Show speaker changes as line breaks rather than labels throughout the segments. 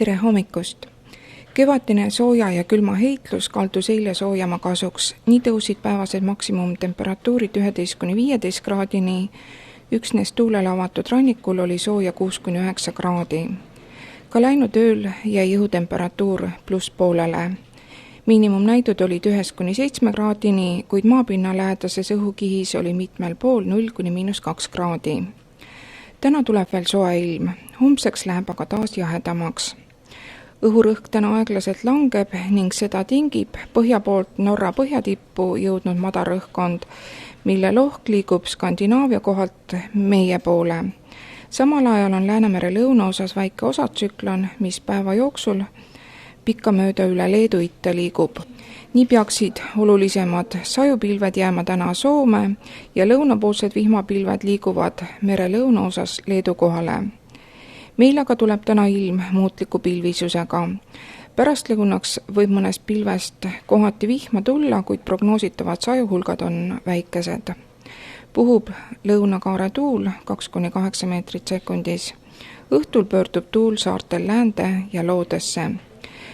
Tere hommikust! Kevadine sooja ja külma heitlus kaldus eile soojama kasuks. Nii tõusid päevased maksimumtemperatuurid 11–15 kraadini. Üksnes tuulele avatud rannikul oli sooja 6–9 kraadi. Ka läinud ööl jäi õhutemperatuur plusspoolele. Miinimumnäidud olid 1–7 kraadini, kuid maapinna lähedases õhukihis oli mitmel pool 0–-2 kraadi. Täna tuleb veel soe ilm. Homseks läheb aga taas jahedamaks. Õhurõhk täna aeglaselt langeb ning seda tingib põhja poolt Norra põhjatippu jõudnud madarõhkkond, mille lohk liigub Skandinaavia kohalt meie poole. Samal ajal on Läänemere lõunaosas väike osatsüklon, mis päeva jooksul pikkamööda üle Leedu itta liigub. Nii peaksid olulisemad sajupilved jääma täna Soome ja lõunapoolsed vihmapilved liiguvad mere lõunaosas Leedu kohale. Meil aga tuleb täna ilm muutliku pilvisusega. Pärastlõunaks võib mõnest pilvest kohati vihma tulla, kuid prognoositavad sajuhulgad on väikesed. Puhub lõunakaare tuul 2–8 meetrit sekundis. Õhtul pöördub tuul saartel läände ja loodesse.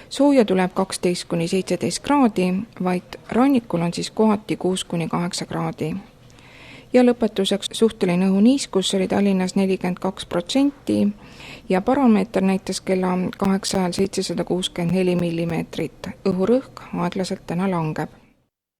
Sooja tuleb 12–17 kraadi, vaid rannikul on siis kohati 6–8 kraadi. Ja lõpetuseks suhteline õhuniiskus oli Tallinnas 42% ja baromeeter näitas kella 8 ajal 764 millimeetrit. Õhurõhk aeglaselt täna langeb.